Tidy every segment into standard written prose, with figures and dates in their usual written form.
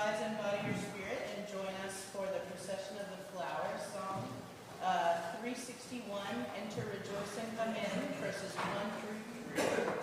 rise and embody your spirit and join us for the procession of the flowers song. 361, Enter, Rejoice, and Come In, verses 1 through 3.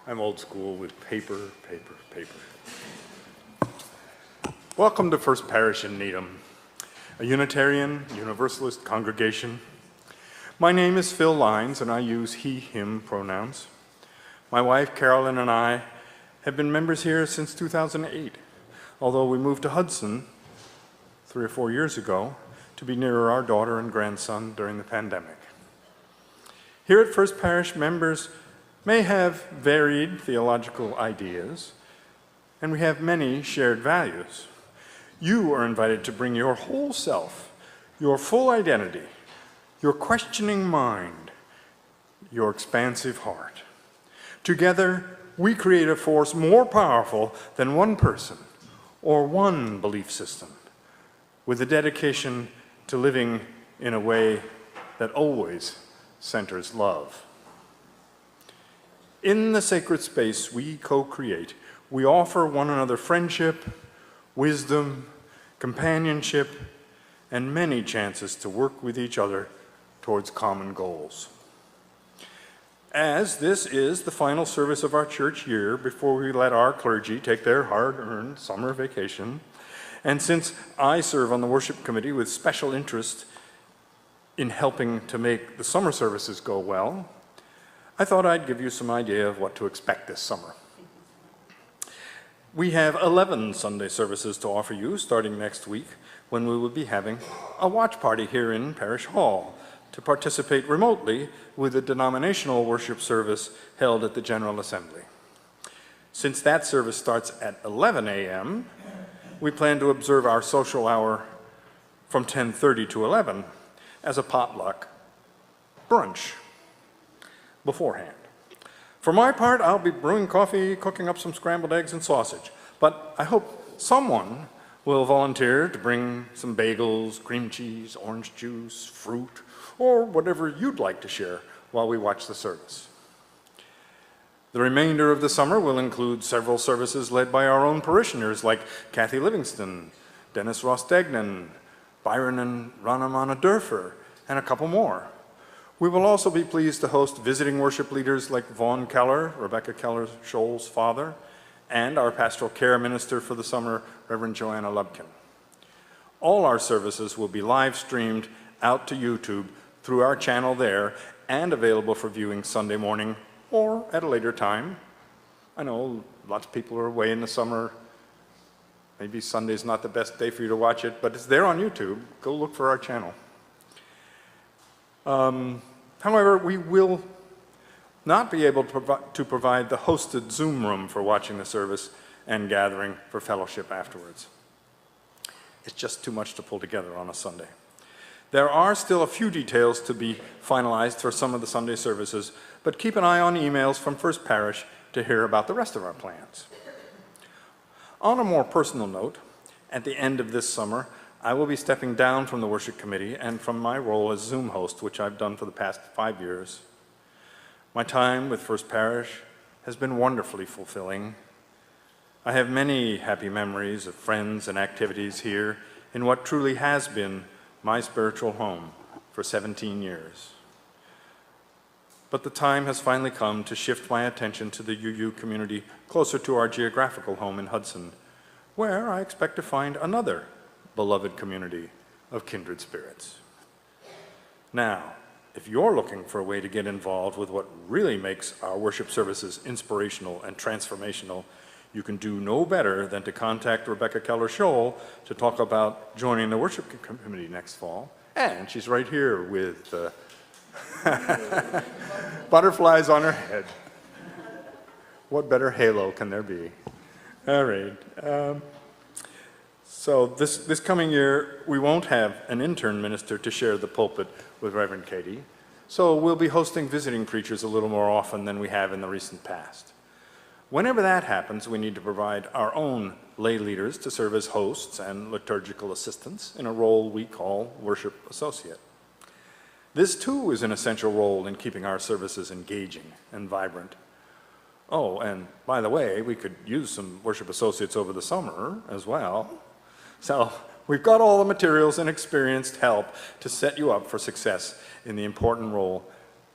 I'm old school with paper. Welcome to First Parish in Needham, a Unitarian Universalist congregation. My name is Phil Lines, and I use he, him pronouns. My wife, Carolyn, and I have been members here since 2008, although we moved to Hudson 3 or 4 years ago to be nearer our daughter and grandson during the pandemic. Here at First Parish, members may have varied theological ideas, and we have many shared values. You are invited to bring your whole self, your full identity, your questioning mind, your expansive heart. Together, we create a force more powerful than one person or one belief system, with a dedication to living in a way that always centers love. In the sacred space we co-create, we offer one another friendship, wisdom, companionship, and many chances to work with each other towards common goals. As this is the final service of our church year before we let our clergy take their hard-earned summer vacation, and since I serve on the worship committee with special interest in helping to make the summer services go well, I thought I'd give you some idea of what to expect this summer. We have 11 Sunday services to offer you starting next week, when we will be having a watch party here in Parish Hall to participate remotely with a denominational worship service held at the General Assembly. Since that service starts at 11 a.m., we plan to observe our social hour from 10:30 to 11 as a potluck brunch beforehand. For my part, I'll be brewing coffee, cooking up some scrambled eggs and sausage, but I hope someone will volunteer to bring some bagels, cream cheese, orange juice, fruit, or whatever you'd like to share while we watch the service. The remainder of the summer will include several services led by our own parishioners like Kathy Livingston, Dennis Ross-Degnan, Byron and Ranamana Durfer, and a couple more. We will also be pleased to host visiting worship leaders like Vaughn Keller, Rebecca Keller-Scholl's father, and our pastoral care minister for the summer, Reverend Joanna Lubkin. All our services will be live streamed out to YouTube through our channel there and available for viewing Sunday morning or at a later time. I know lots of people are away in the summer. Maybe Sunday's not the best day for you to watch it, but it's there on YouTube. Go look for our channel. However, we will not be able to provide the hosted Zoom room for watching the service and gathering for fellowship afterwards. It's just too much to pull together on a Sunday. There are still a few details to be finalized for some of the Sunday services, but keep an eye on emails from First Parish to hear about the rest of our plans. On a more personal note, at the end of this summer, I will be stepping down from the worship committee and from my role as Zoom host, which I've done for the past 5 years. My time with First Parish has been wonderfully fulfilling. I have many happy memories of friends and activities here in what truly has been my spiritual home for 17 years. But the time has finally come to shift my attention to the UU community closer to our geographical home in Hudson, where I expect to find another beloved community of kindred spirits. Now, if you're looking for a way to get involved with what really makes our worship services inspirational and transformational, you can do no better than to contact Rebecca Keller-Scholl to talk about joining the worship committee next fall. And she's right here with butterflies on her head. What better halo can there be? All right. So this coming year, we won't have an intern minister to share the pulpit with Reverend Katie, so we'll be hosting visiting preachers a little more often than we have in the recent past. Whenever that happens, we need to provide our own lay leaders to serve as hosts and liturgical assistants in a role we call worship associate. This too is an essential role in keeping our services engaging and vibrant. Oh, and by the way, we could use some worship associates over the summer as well. So we've got all the materials and experienced help to set you up for success in this important role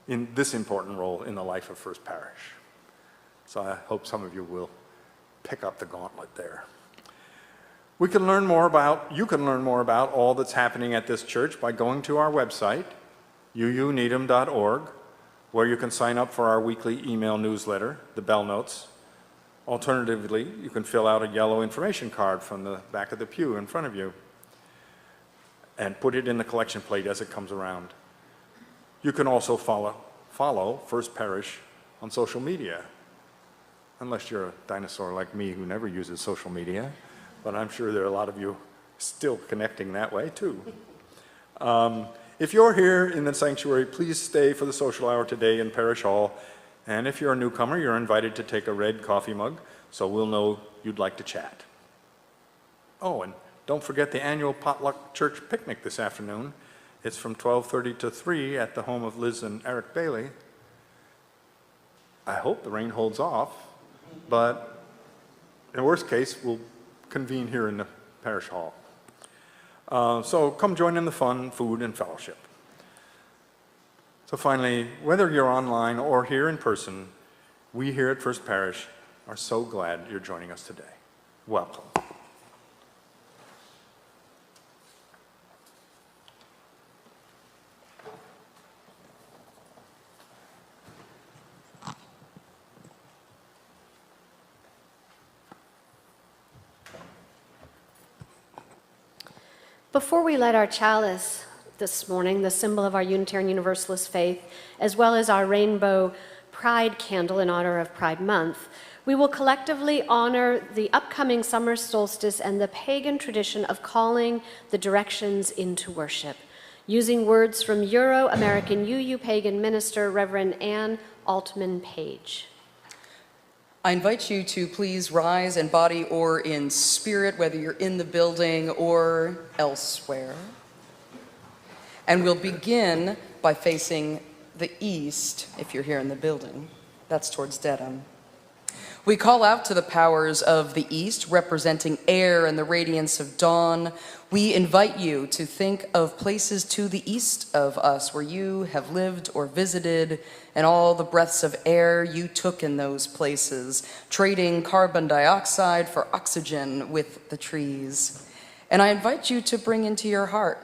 in the life of First Parish. So I hope some of you will pick up the gauntlet there. You can learn more about all that's happening at this church by going to our website, uuneedham.org, where you can sign up for our weekly email newsletter, the Bell Notes. Alternatively, you can fill out a yellow information card from the back of the pew in front of you and put it in the collection plate as it comes around. You can also follow First Parish on social media, unless you're a dinosaur like me who never uses social media, but I'm sure there are a lot of you still connecting that way too. If you're here in the sanctuary, please stay for the social hour today in Parish Hall. And if you're a newcomer, you're invited to take a red coffee mug, so we'll know you'd like to chat. Oh, and don't forget the annual potluck church picnic this afternoon. It's from 12:30 to 3 at the home of Liz and Eric Bailey. I hope the rain holds off, but in the worst case, we'll convene here in the Parish Hall. So come join in the fun, food, and fellowship. So finally, whether you're online or here in person, we here at First Parish are so glad you're joining us today. Welcome. Before we light our chalice this morning, the symbol of our Unitarian Universalist faith, as well as our rainbow pride candle in honor of Pride Month, we will collectively honor the upcoming summer solstice and the pagan tradition of calling the directions into worship, using words from Euro-American UU pagan minister Reverend Anne Altman Page. I invite you to please rise in body or in spirit, whether you're in the building or elsewhere. And we'll begin by facing the east, if you're here in the building. That's towards Dedham. We call out to the powers of the east, representing air and the radiance of dawn. We invite you to think of places to the east of us where you have lived or visited, and all the breaths of air you took in those places, trading carbon dioxide for oxygen with the trees. And I invite you to bring into your heart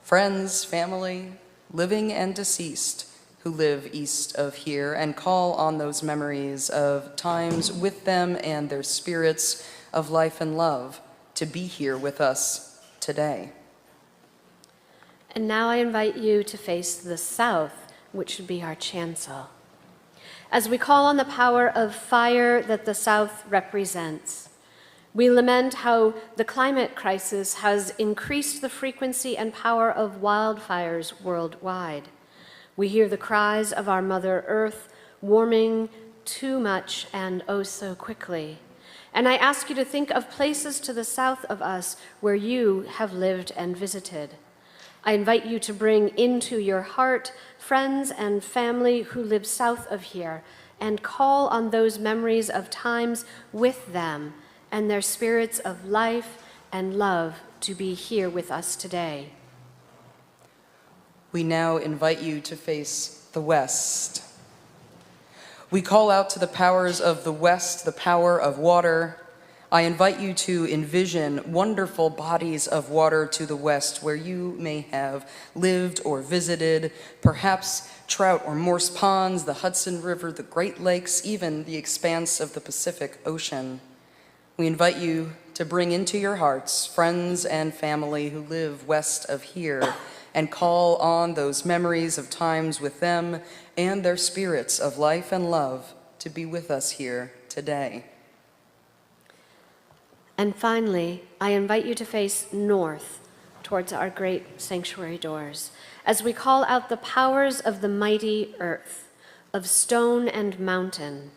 friends, family, living and deceased, who live east of here, and call on those memories of times with them and their spirits of life and love to be here with us today. And now I invite you to face the south, which should be our chancel, as we call on the power of fire that the south represents. We lament how the climate crisis has increased the frequency and power of wildfires worldwide. We hear the cries of our Mother Earth warming too much and oh so quickly. And I ask you to think of places to the south of us where you have lived and visited. I invite you to bring into your heart friends and family who live south of here and call on those memories of times with them and their spirits of life and love to be here with us today. We now invite you to face the West. We call out to the powers of the West, the power of water. I invite you to envision wonderful bodies of water to the west where you may have lived or visited, perhaps trout or morse ponds, the Hudson River, the Great Lakes, even the expanse of the Pacific Ocean. We invite you to bring into your hearts friends and family who live west of here and call on those memories of times with them and their spirits of life and love to be with us here today. And finally, I invite you to face north towards our great sanctuary doors as we call out the powers of the mighty earth, of stone and mountain.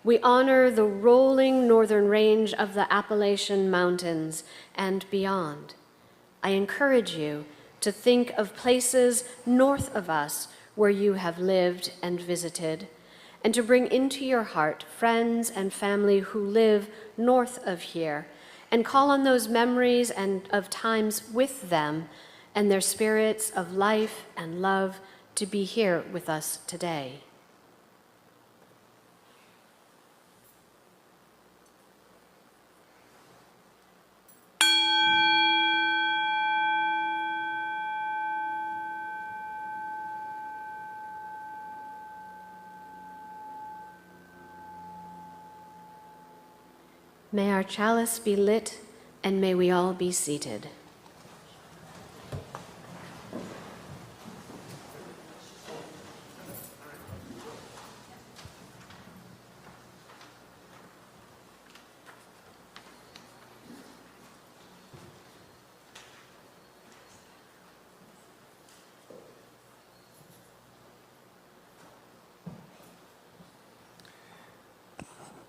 We honor the rolling northern range of the Appalachian Mountains and beyond. I encourage you to think of places north of us where you have lived and visited, and to bring into your heart friends and family who live north of here, and call on those memories and of times with them and their spirits of life and love to be here with us today. May our chalice be lit, and may we all be seated.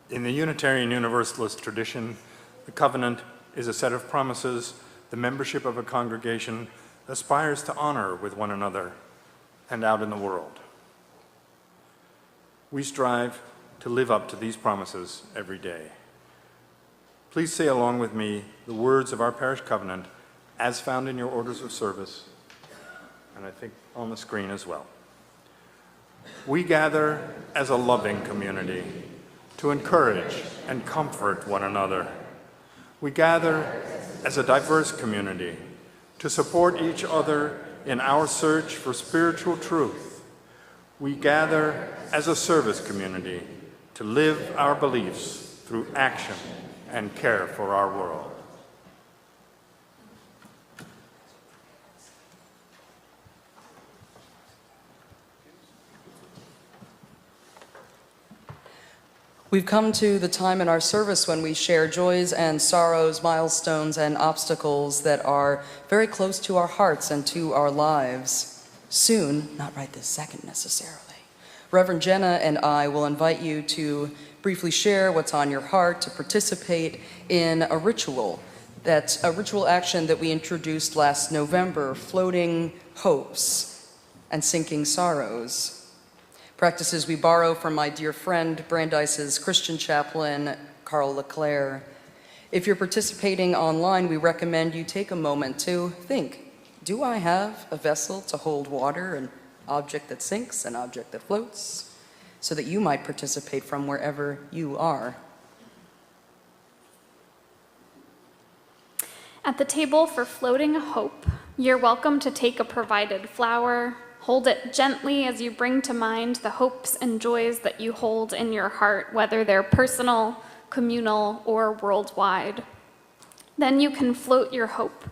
In the Unitarian Universalist tradition, the covenant is a set of promises the membership of a congregation aspires to honor with one another and out in the world. We strive to live up to these promises every day. Please say along with me the words of our parish covenant as found in your orders of service, and I think on the screen as well. We gather as a loving community to encourage and comfort one another. We gather as a diverse community to support each other in our search for spiritual truth. We gather as a service community to live our beliefs through action and care for our world. We've come to the time in our service when we share joys and sorrows, milestones and obstacles that are very close to our hearts and to our lives. Soon, not right this second necessarily, Reverend Jenna and I will invite you to briefly share what's on your heart, to participate in a ritual. That's a ritual action that we introduced last November, floating hopes and sinking sorrows. Practices we borrow from my dear friend, Brandeis's Christian chaplain, Carl Leclerc. If you're participating online, we recommend you take a moment to think, do I have a vessel to hold water, an object that sinks, an object that floats, so that you might participate from wherever you are. At the table for floating hope, you're welcome to take a provided flower. Hold it gently as you bring to mind the hopes and joys that you hold in your heart, whether they're personal, communal, or worldwide. Then you can float your hope,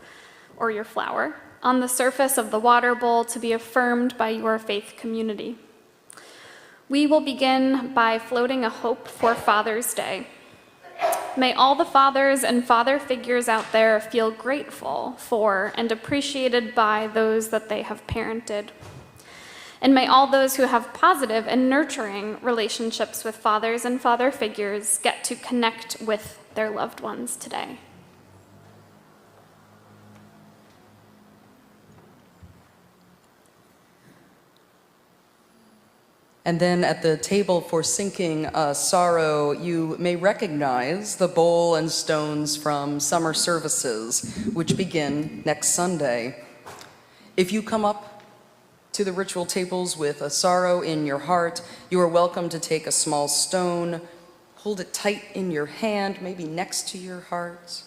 or your flower, on the surface of the water bowl to be affirmed by your faith community. We will begin by floating a hope for Father's Day. May all the fathers and father figures out there feel grateful for and appreciated by those that they have parented. And may all those who have positive and nurturing relationships with fathers and father figures get to connect with their loved ones today. And then at the table for sinking sorrow, you may recognize the bowl and stones from summer services, which begin next Sunday. If you come up to the ritual tables with a sorrow in your heart, you are welcome to take a small stone, hold it tight in your hand, maybe next to your heart.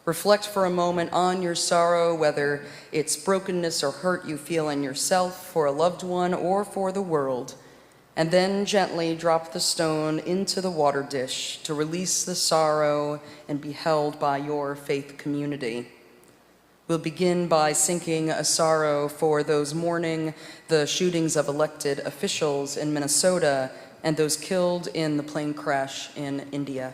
Reflect for a moment on your sorrow, whether it's brokenness or hurt you feel in yourself, for a loved one, or for the world. And then gently drop the stone into the water dish to release the sorrow and be held by your faith community. We'll begin by sinking a sorrow for those mourning the shootings of elected officials in Minnesota and those killed in the plane crash in India.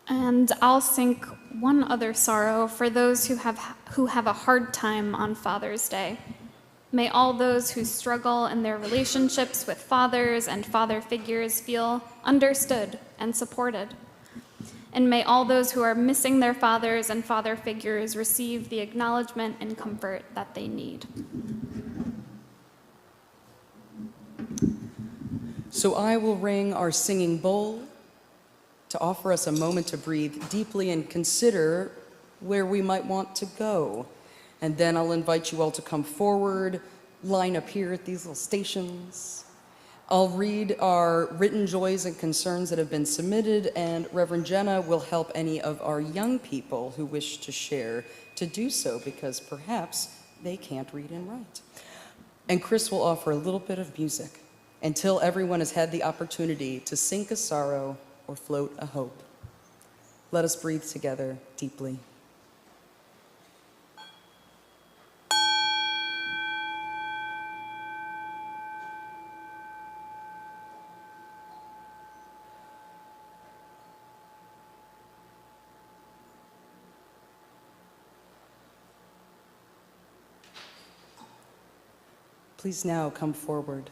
And I'll sink one other sorrow for those who have a hard time on Father's Day. May all those who struggle in their relationships with fathers and father figures feel understood and supported. And may all those who are missing their fathers and father figures receive the acknowledgement and comfort that they need. So I will ring our singing bowl to offer us a moment to breathe deeply and consider where we might want to go. And then I'll invite you all to come forward, line up here at these little stations. I'll read our written joys and concerns that have been submitted, and Reverend Jenna will help any of our young people who wish to share to do so, because perhaps they can't read and write. And Chris will offer a little bit of music until everyone has had the opportunity to sink a sorrow or float a hope. Let us breathe together deeply. Please now come forward.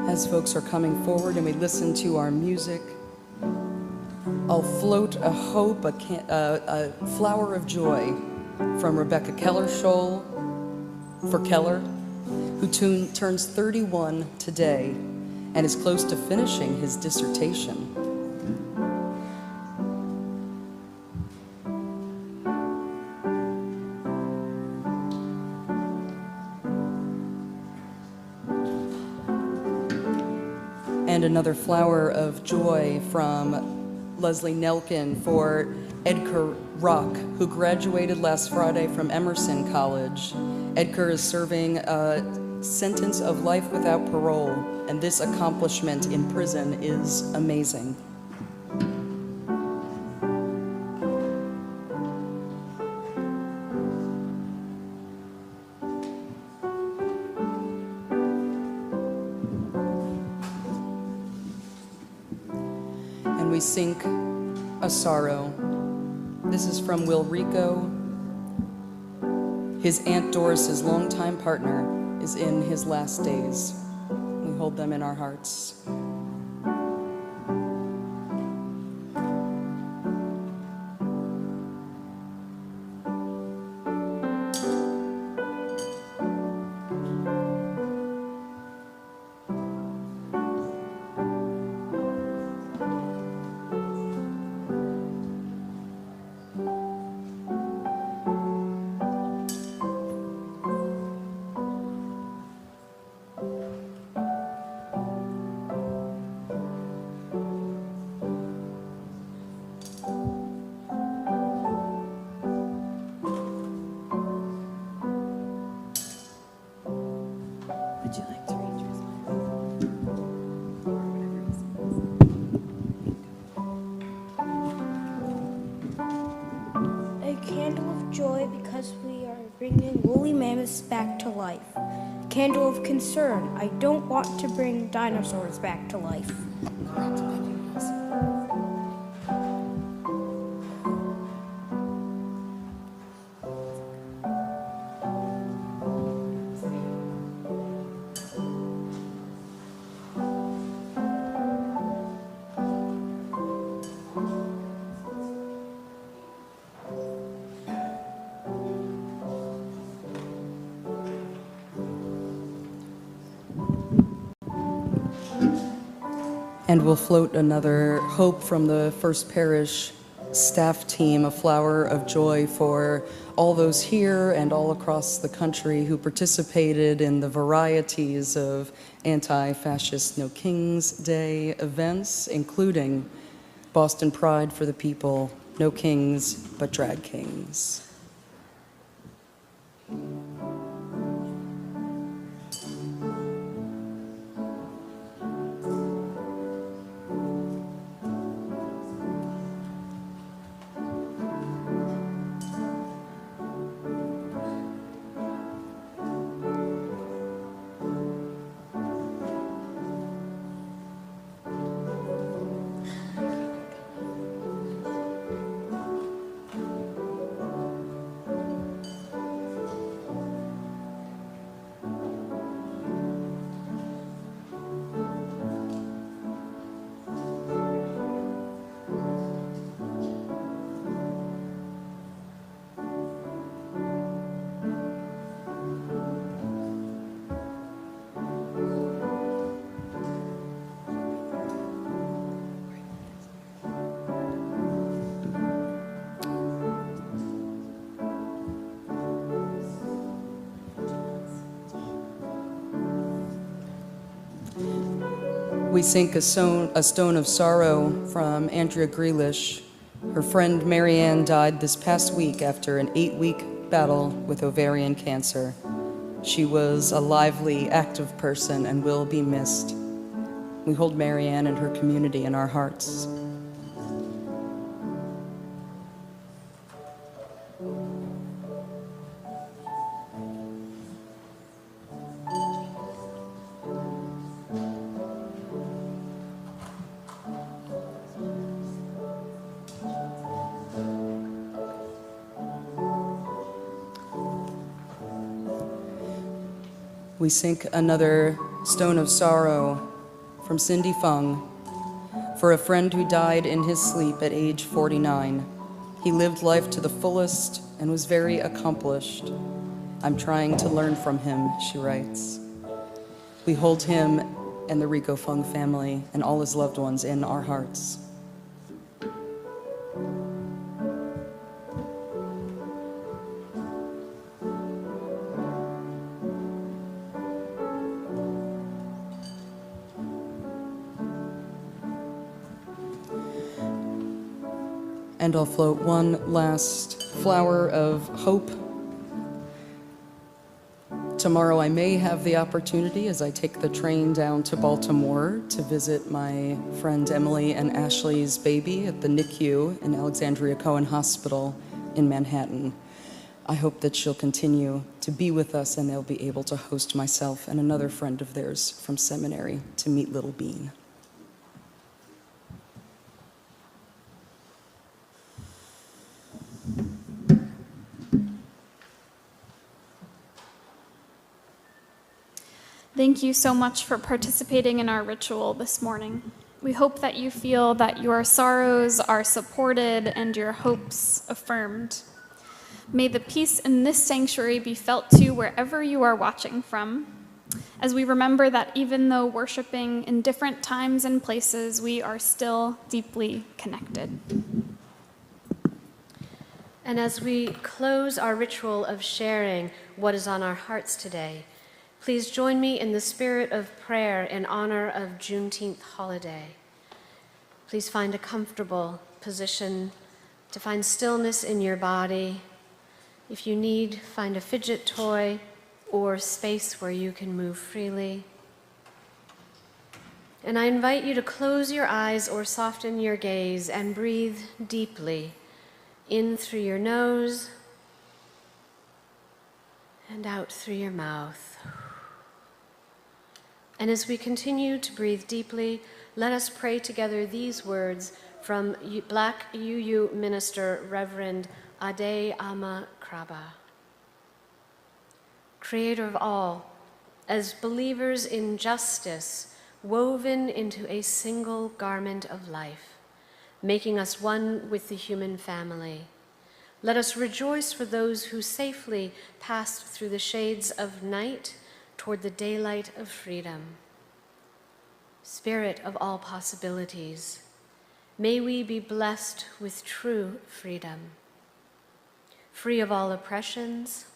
As folks are coming forward and we listen to our music, I'll float a hope, a flower of joy from Rebecca Keller-Scholl for Keller, who turns 31 today and is close to finishing his dissertation. And another flower of joy from Leslie Nelkin for Edgar Rock, who graduated last Friday from Emerson College. Edgar is serving a sentence of life without parole, and this accomplishment in prison is amazing. And we sink a sorrow. This is from Will Rico. His Aunt Doris's longtime partner is in his last days. We hold them in our hearts. Would you like to read yours? A candle of joy because we are bringing woolly mammoths back to life. Candle of concern. I don't want to bring dinosaurs back to life. And we'll float another hope from the First Parish staff team, a flower of joy for all those here and all across the country who participated in the varieties of anti-fascist No Kings Day events, including Boston Pride for the People, No Kings but Drag Kings. We sink a stone of sorrow from Andrea Grealish. Her friend Marianne died this past week after an 8-week battle with ovarian cancer. She was a lively, active person and will be missed. We hold Marianne and her community in our hearts. We sink another stone of sorrow from Cindy Fung for a friend who died in his sleep at age 49. He lived life to the fullest and was very accomplished. I'm trying to learn from him, she writes. We hold him and the Rico Fung family and all his loved ones in our hearts. And I'll float one last flower of hope. Tomorrow I may have the opportunity, as I take the train down to Baltimore, to visit my friend Emily and Ashley's baby at the NICU in Alexandria Cohen Hospital in Manhattan. I hope that she'll continue to be with us and they'll be able to host myself and another friend of theirs from seminary to meet little Bean. Thank you so much for participating in our ritual this morning. We hope that you feel that your sorrows are supported and your hopes affirmed. May the peace in this sanctuary be felt too wherever you are watching from, as we remember that even though worshiping in different times and places, we are still deeply connected. And as we close our ritual of sharing what is on our hearts today, please join me in the spirit of prayer in honor of Juneteenth holiday. Please find a comfortable position to find stillness in your body. If you need, find a fidget toy or space where you can move freely. And I invite you to close your eyes or soften your gaze and breathe deeply in through your nose and out through your mouth. And as we continue to breathe deeply, let us pray together these words from Black UU minister Reverend Ade Ama Kraba. Creator of all, as believers in justice, woven into a single garment of life, making us one with the human family, let us rejoice for those who safely passed through the shades of night toward the daylight of freedom. Spirit of all possibilities, may we be blessed with true freedom, free of all oppressions,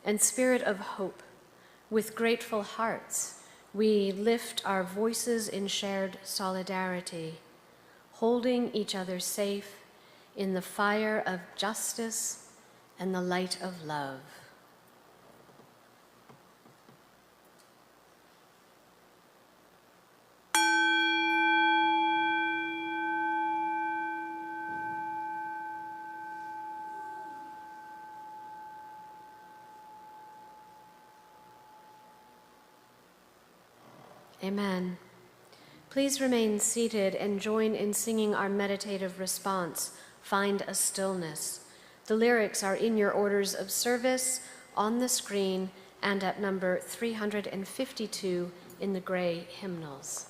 and Spirit of hope, with grateful hearts, we lift our voices in shared solidarity, holding each other safe in the fire of justice and the light of love. Amen. Please remain seated and join in singing our meditative response, Find a Stillness. The lyrics are in your orders of service, on the screen, and at number 352 in the gray hymnals.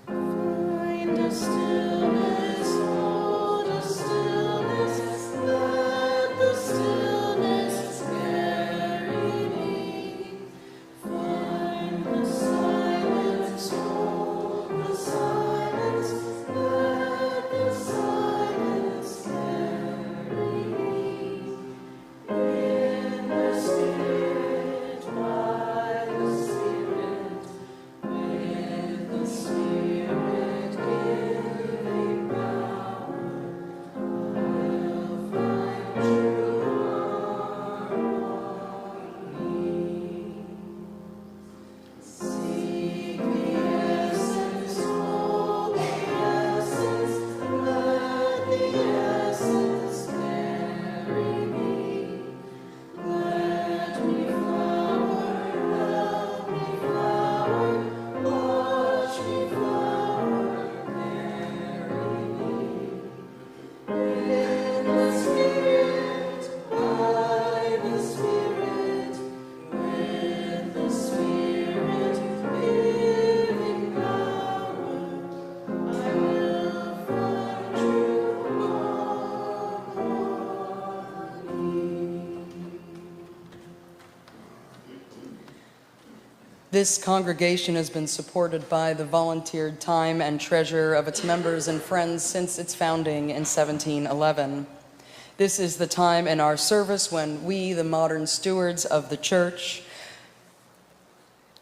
Find a stillness, hold a stillness, let the stillness carry me. Find the silence, hold the silence, let the silence carry me. In the Spirit, by the Spirit, with the Spirit giving power, I'll find true harmony. Seek the essence, hold the essence, let the essence carry me. Let me flower, help me flower, watch me flower, carry me. In the Spirit, by the Spirit, with the Spirit giving power, I will find true harmony. This congregation has been supported by the volunteered time and treasure of its members and friends since its founding in 1711. This is the time in our service when we, the modern stewards of the church,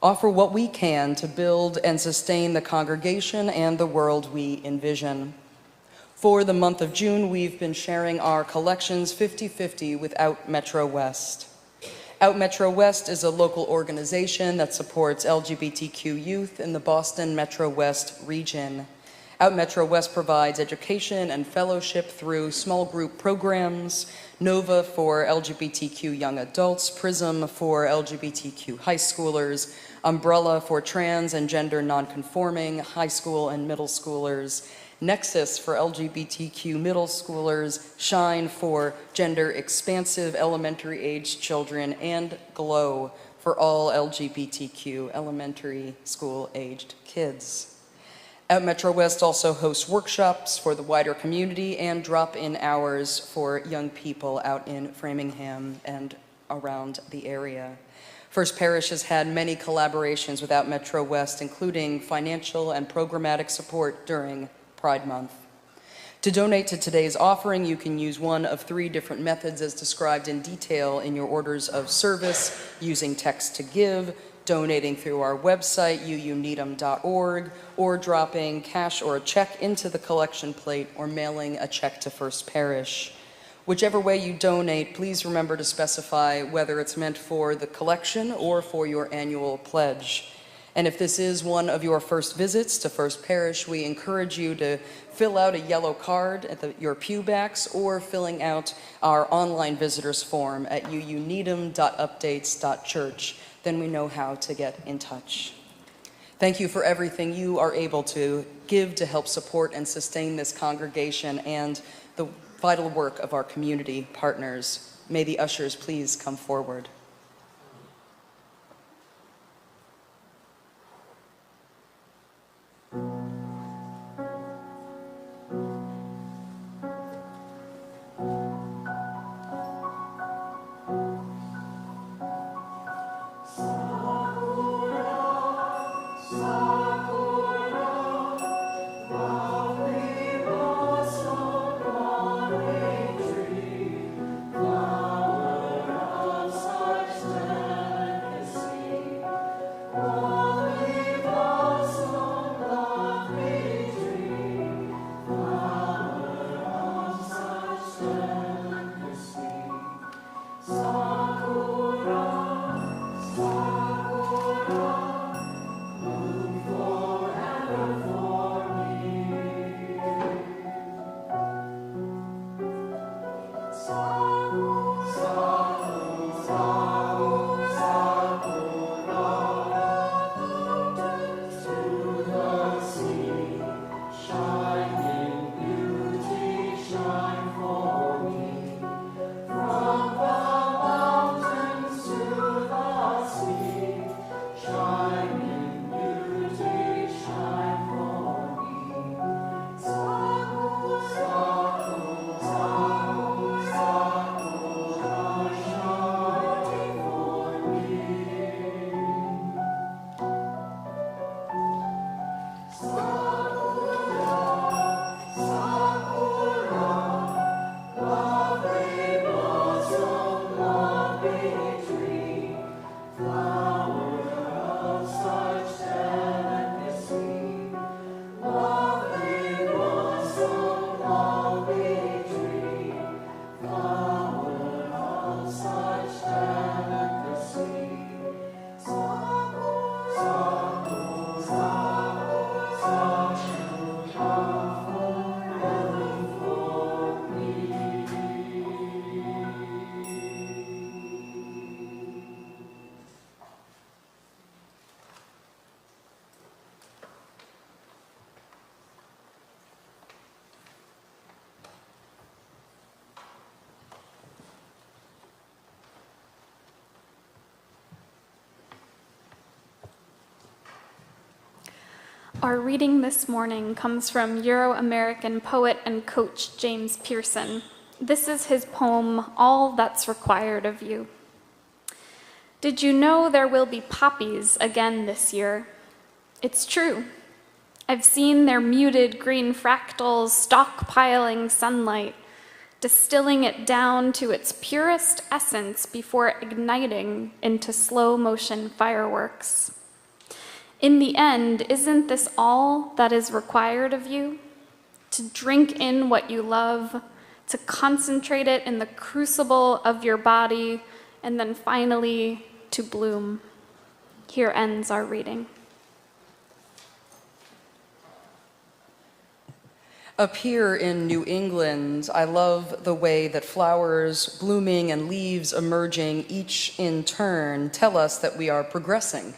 offer what we can to build and sustain the congregation and the world we envision. For the month of June, we've been sharing our collections 50-50 with Out Metro West. Out Metro West is a local organization that supports LGBTQ youth in the Boston Metro West region. Out Metro West provides education and fellowship through small group programs, NOVA for LGBTQ young adults, PRISM for LGBTQ high schoolers, Umbrella for trans and gender nonconforming high school and middle schoolers, Nexus for LGBTQ middle schoolers, Shine for gender expansive elementary age children, and Glow for all LGBTQ elementary school aged kids. Out Metro West also hosts workshops for the wider community and drop-in hours for young people out in Framingham and around the area. First Parish has had many collaborations with Out Metro West, including financial and programmatic support during Pride Month. To donate to today's offering, you can use one of 3 different methods as described in detail in your orders of service, using text to give, donating through our website, uuneedham.org, or dropping cash or a check into the collection plate, or mailing a check to First Parish. Whichever way you donate, please remember to specify whether it's meant for the collection or for your annual pledge. And if this is one of your first visits to First Parish, we encourage you to fill out a yellow card at your pew backs, or filling out our online visitors form at uuneedham.updates.church. Then we know how to get in touch. Thank you for everything you are able to give to help support and sustain this congregation and the vital work of our community partners. May the ushers please come forward. Our reading this morning comes from Euro-American poet and coach James Pearson. This is his poem, All That's Required of You. Did you know there will be poppies again this year? It's true. I've seen their muted green fractals stockpiling sunlight, distilling it down to its purest essence before igniting into slow-motion fireworks. In the end, isn't this all that is required of you? To drink in what you love, to concentrate it in the crucible of your body, and then finally to bloom. Here ends our reading. Up here in New England, I love the way that flowers blooming and leaves emerging, each in turn, tell us that we are progressing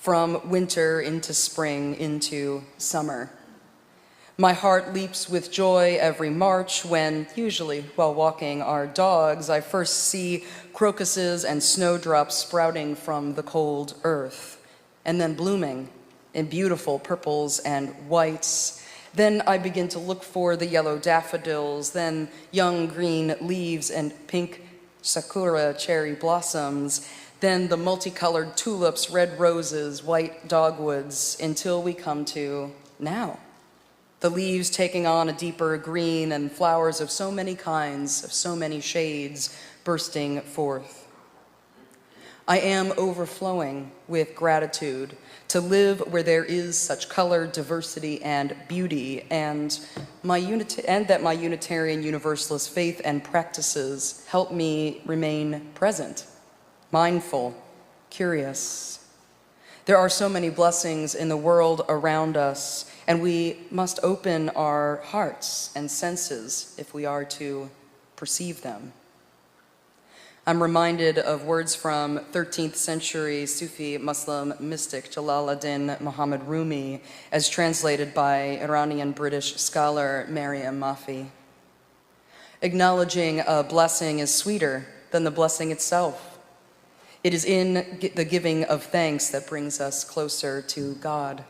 from winter into spring into summer. My heart leaps with joy every March when, usually while walking our dogs, I first see crocuses and snowdrops sprouting from the cold earth, and then blooming in beautiful purples and whites. Then I begin to look for the yellow daffodils, then young green leaves and pink sakura cherry blossoms, then the multicolored tulips, red roses, white dogwoods, until we come to now. The leaves taking on a deeper green and flowers of so many kinds, of so many shades, bursting forth. I am overflowing with gratitude to live where there is such color, diversity, and beauty, and that my Unitarian Universalist faith and practices help me remain present, mindful, curious. There are so many blessings in the world around us, and we must open our hearts and senses if we are to perceive them. I'm reminded of words from 13th century Sufi Muslim mystic Jalaluddin Muhammad Rumi, as translated by Iranian British scholar Maryam Mafi. Acknowledging a blessing is sweeter than the blessing itself. It is in the giving of thanks that brings us closer to God,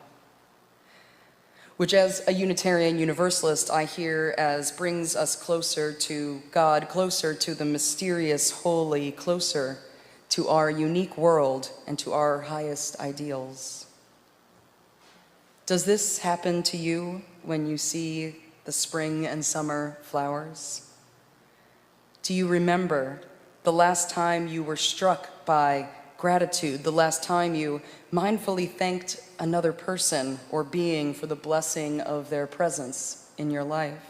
which as a Unitarian Universalist I hear as brings us closer to God, closer to the mysterious holy, closer to our unique world and to our highest ideals. Does this happen to you when you see the spring and summer flowers? Do you remember the last time you were struck by gratitude, the last time you mindfully thanked another person or being for the blessing of their presence in your life?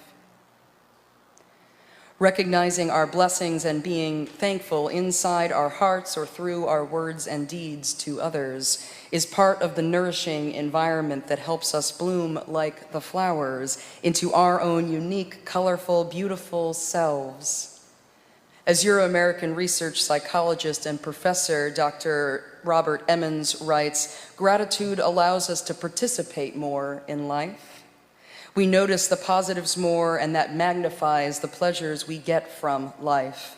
Recognizing our blessings and being thankful inside our hearts or through our words and deeds to others is part of the nourishing environment that helps us bloom like the flowers into our own unique, colorful, beautiful selves. As Euro-American research psychologist and professor Dr. Robert Emmons writes, gratitude allows us to participate more in life. We notice the positives more, and that magnifies the pleasures we get from life.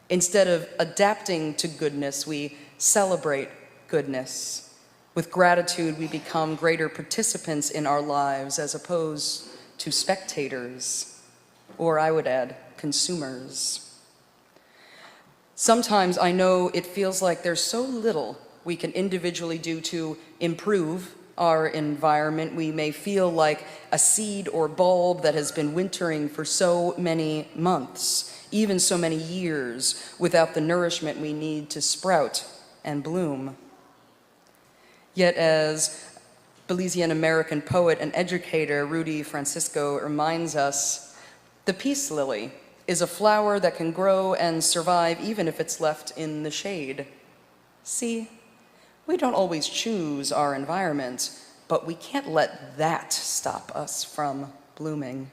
Instead of adapting to goodness, we celebrate goodness. With gratitude, we become greater participants in our lives as opposed to spectators, or I would add, consumers. Sometimes I know it feels like there's so little we can individually do to improve our environment. We may feel like a seed or bulb that has been wintering for so many months, even so many years, without the nourishment we need to sprout and bloom. Yet as Belizean American poet and educator Rudy Francisco reminds us, the peace lily is a flower that can grow and survive even if it's left in the shade. See, we don't always choose our environment, but we can't let that stop us from blooming.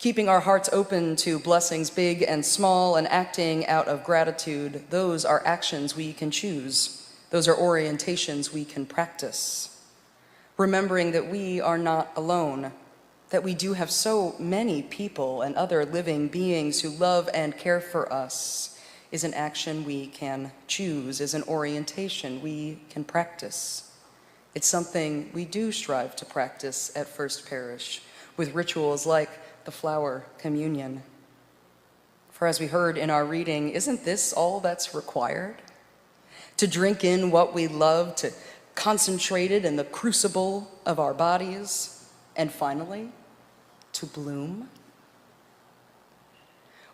Keeping our hearts open to blessings big and small and acting out of gratitude, those are actions we can choose. Those are orientations we can practice. Remembering that we are not alone, that we do have so many people and other living beings who love and care for us is an action we can choose, is an orientation we can practice. It's something we do strive to practice at First Parish with rituals like the flower communion. For as we heard in our reading, isn't this all that's required? To drink in what we love, to concentrate it in the crucible of our bodies, and finally, to bloom.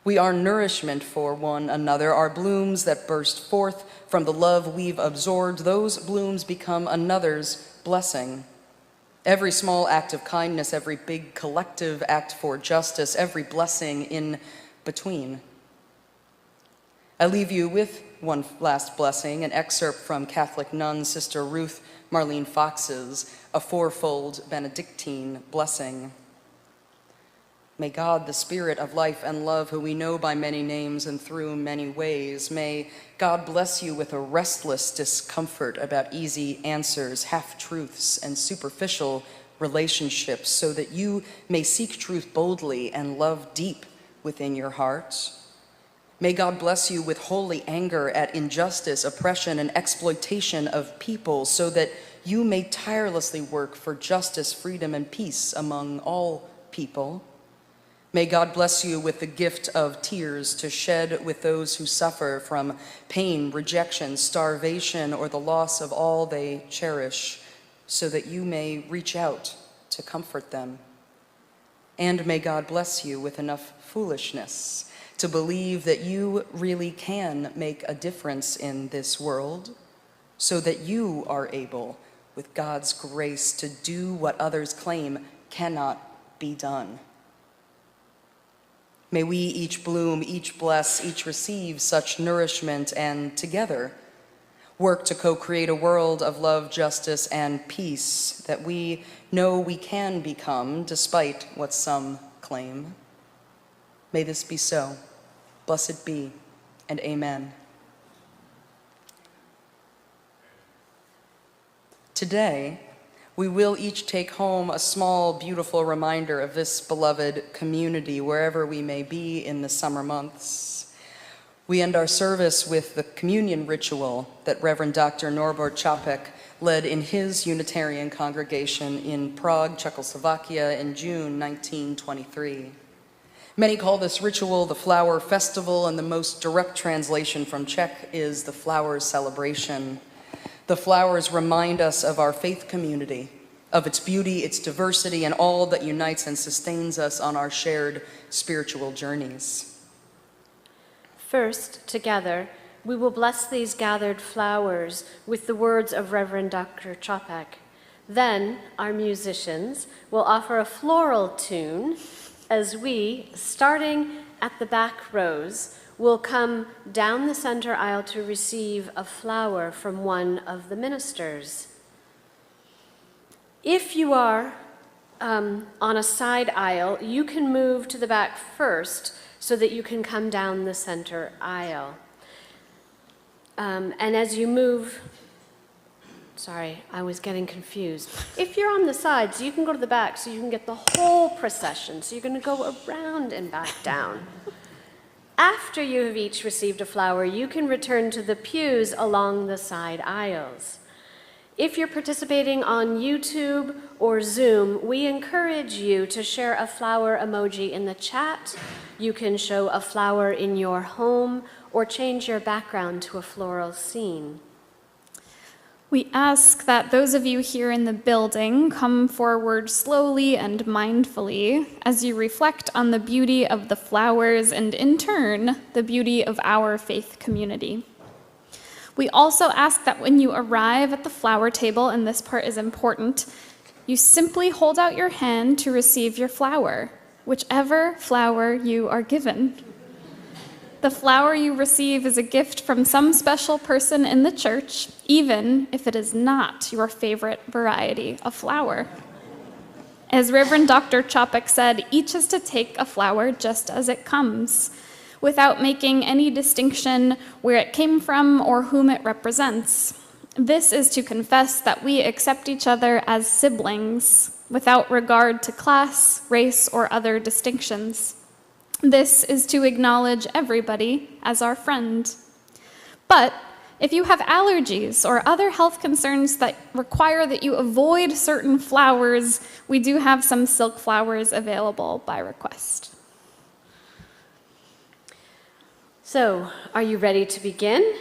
We are nourishment for one another, our blooms that burst forth from the love we've absorbed. Those blooms become another's blessing. Every small act of kindness, every big collective act for justice, every blessing in between. I leave you with one last blessing, an excerpt from Catholic nun Sister Ruth Marlene Fox's A Fourfold Benedictine Blessing. May God, the Spirit of life and love, who we know by many names and through many ways, may God bless you with a restless discomfort about easy answers, half-truths, and superficial relationships, so that you may seek truth boldly and love deep within your heart. May God bless you with holy anger at injustice, oppression, and exploitation of people, so that you may tirelessly work for justice, freedom, and peace among all people. May God bless you with the gift of tears to shed with those who suffer from pain, rejection, starvation, or the loss of all they cherish, so that you may reach out to comfort them. And may God bless you with enough foolishness to believe that you really can make a difference in this world so that you are able, with God's grace, to do what others claim cannot be done. May we each bloom, each bless, each receive such nourishment, and together work to co-create a world of love, justice, and peace that we know we can become despite what some claim. May this be so. Blessed be, and amen. Today, we will each take home a small, beautiful reminder of this beloved community wherever we may be in the summer months. We end our service with the communion ritual that Reverend Dr. Norbert Čapek led in his Unitarian congregation in Prague, Czechoslovakia in June 1923. Many call this ritual the Flower Festival, and the most direct translation from Czech is the Flowers Celebration. The flowers remind us of our faith community, of its beauty, its diversity, and all that unites and sustains us on our shared spiritual journeys. First, together, we will bless these gathered flowers with the words of Reverend Dr. Čapek. Then, our musicians will offer a floral tune as we, starting at the back rows, will come down the center aisle to receive a flower from one of the ministers. If you are on a side aisle, you can move to the back first so that you can come down the center aisle. And as you move, sorry, I was getting confused. If you're on the sides, you can go to the back so you can get the whole procession. So you're going to go around and back down. After you have each received a flower, you can return to the pews along the side aisles. If you're participating on YouTube or Zoom, we encourage you to share a flower emoji in the chat. You can show a flower in your home or change your background to a floral scene. We ask that those of you here in the building come forward slowly and mindfully as you reflect on the beauty of the flowers and, in turn, the beauty of our faith community. We also ask that when you arrive at the flower table, and this part is important, you simply hold out your hand to receive your flower, whichever flower you are given. The flower you receive is a gift from some special person in the church, even if it is not your favorite variety of flower. As Reverend Dr. Čapek said, each is to take a flower just as it comes, without making any distinction where it came from or whom it represents. This is to confess that we accept each other as siblings, without regard to class, race, or other distinctions. This is to acknowledge everybody as our friend. But if you have allergies or other health concerns that require that you avoid certain flowers, we do have some silk flowers available by request. So, are you ready to begin?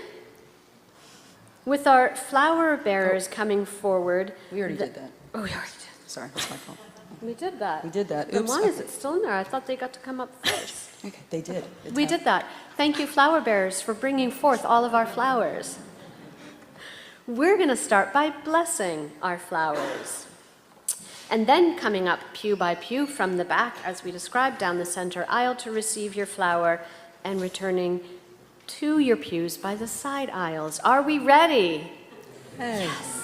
With our flower bearers coming forward. We already did that. Oh, we already did. Sorry, that's my fault. We did that. We did that. Then Oops. why is it still in there? I thought they got to come up first. Okay, they did. We did that. Thank you, flower bearers, for bringing forth all of our flowers. We're going to start by blessing our flowers. And then coming up pew by pew from the back, as we described, down the center aisle to receive your flower, and returning to your pews by the side aisles. Are we ready? Yes.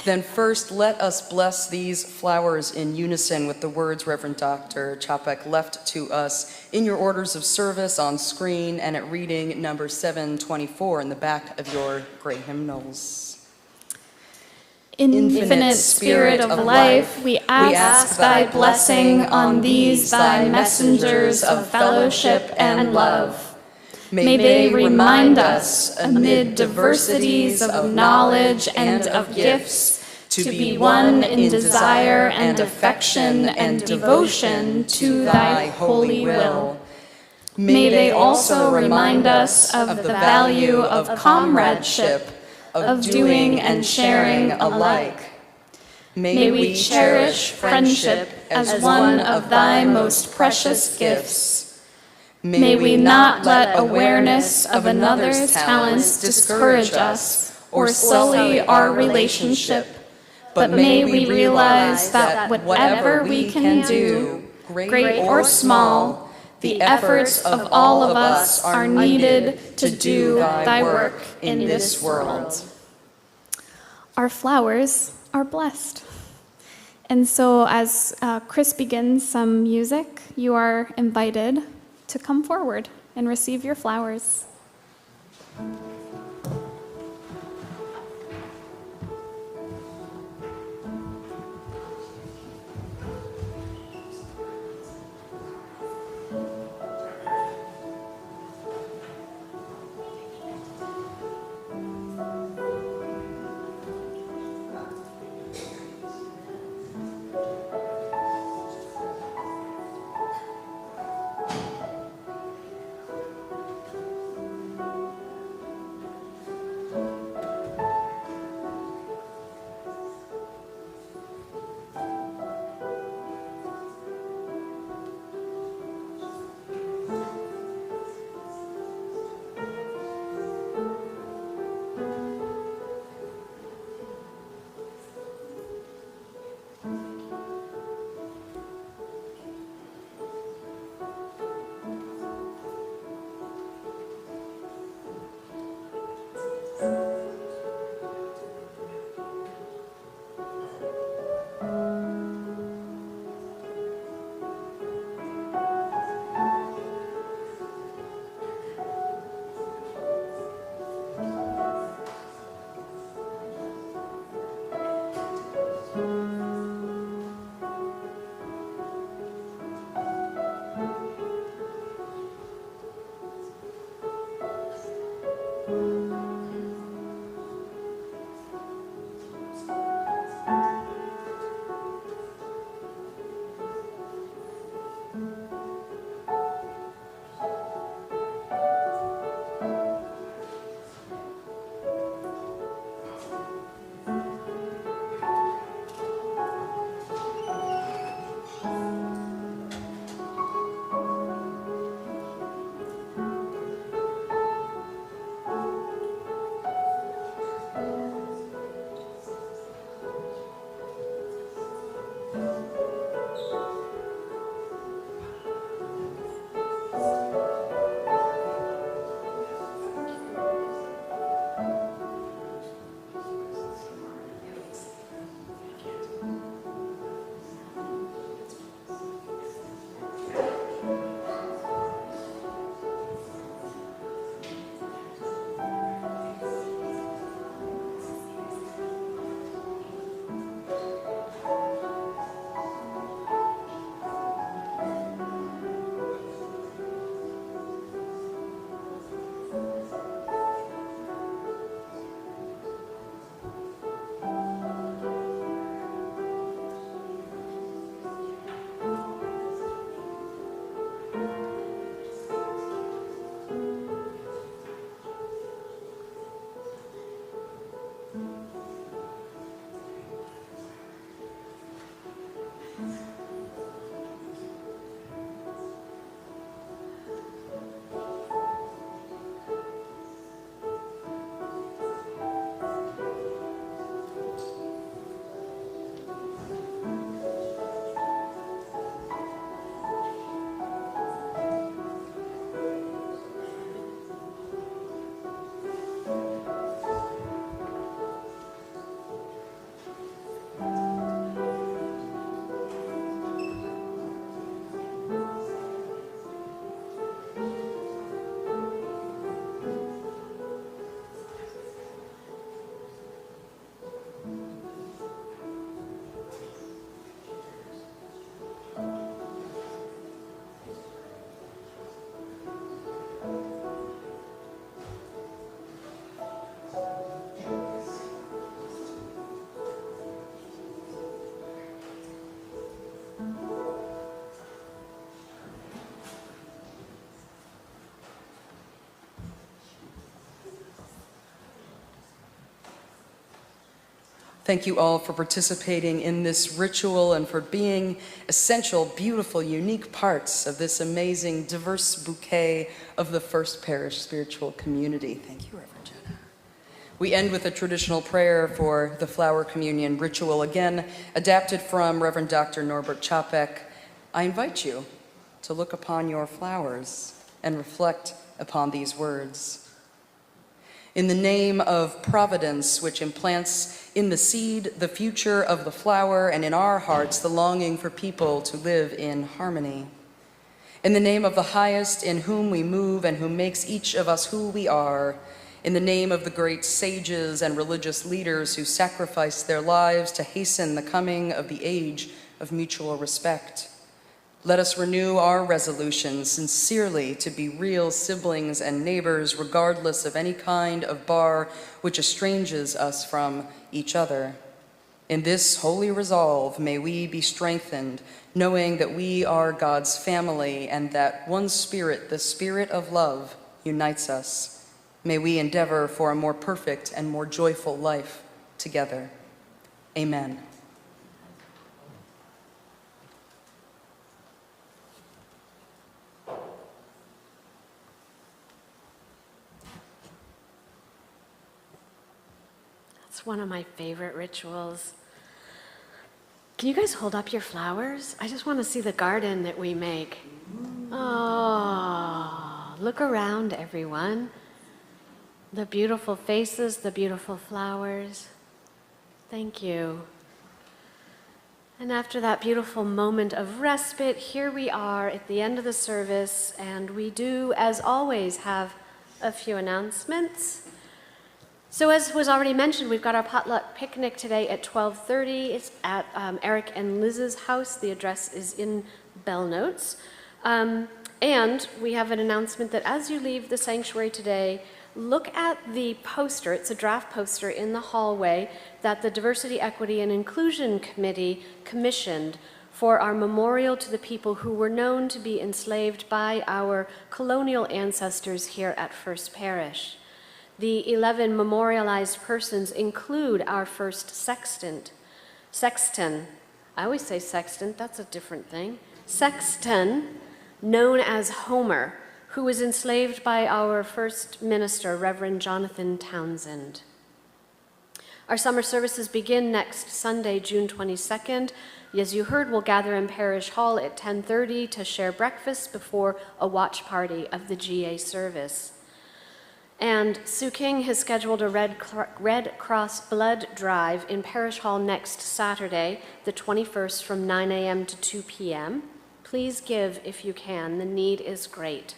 Then first, let us bless these flowers in unison with the words Reverend Dr. Čapek left to us in your orders of service on screen and at reading number 724 in the back of your gray hymnals. Infinite Spirit of life, we ask thy blessing on these thy messengers of fellowship and love. May they remind us, amid diversities of knowledge and of gifts, to be one in desire and affection and devotion to thy holy will. May they also remind us of the value of comradeship, of doing and sharing alike. May we cherish friendship as one of thy most precious gifts. May we not let awareness of another's talents discourage us or sully our relationship, but may we realize that whatever we can do, great or small, the efforts of all of us are needed to do thy work in this world. Our flowers are blessed. And so as Chris begins some music, you are invited to come forward and receive your flowers. Thank you all for participating in this ritual and for being essential, beautiful, unique parts of this amazing, diverse bouquet of the First Parish spiritual community. Thank you, Reverend Jenna. We end with a traditional prayer for the flower communion ritual, again adapted from Reverend Dr. Norbert Čapek. I invite you to look upon your flowers and reflect upon these words. In the name of providence, which implants in the seed the future of the flower, and in our hearts the longing for people to live in harmony. In the name of the highest, in whom we move and who makes each of us who we are. In the name of the great sages and religious leaders who sacrificed their lives to hasten the coming of the age of mutual respect. Let us renew our resolution sincerely to be real siblings and neighbors, regardless of any kind of bar which estranges us from each other. In this holy resolve, may we be strengthened, knowing that we are God's family and that one Spirit, the Spirit of love, unites us. May we endeavor for a more perfect and more joyful life together. Amen. It's one of my favorite rituals. Can you guys hold up your flowers? I just want to see the garden that we make. Oh, look around, everyone. The beautiful faces, the beautiful flowers. Thank you. And after that beautiful moment of respite, here we are at the end of the service, and we do, as always, have a few announcements. So as was already mentioned, we've got our potluck picnic today at 12:30. It's at Eric and Liz's house. The address is in Bell Notes. And we have an announcement that as you leave the sanctuary today, look at the poster. It's a draft poster in the hallway that the Diversity, Equity, and Inclusion Committee commissioned for our memorial to the people who were known to be enslaved by our colonial ancestors here at First Parish. The 11 memorialized persons include our first sexton. I always say sexton, that's a different thing. Sexton, known as Homer, who was enslaved by our first minister, Reverend Jonathan Townsend. Our summer services begin next Sunday, June 22nd. As you heard, we'll gather in Parish Hall at 10:30 to share breakfast before a watch party of the GA service. And Sue King has scheduled a Red Cross blood drive in Parish Hall next Saturday, the 21st, from 9 a.m. to 2 p.m. Please give if you can. The need is great.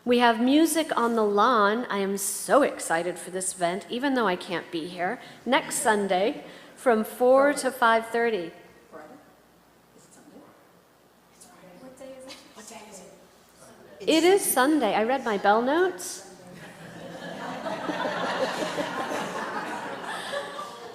We have music on the lawn. I am so excited for this event, even though I can't be here. Next Sunday from 4 to 5:30. It is Sunday. I read my bell notes.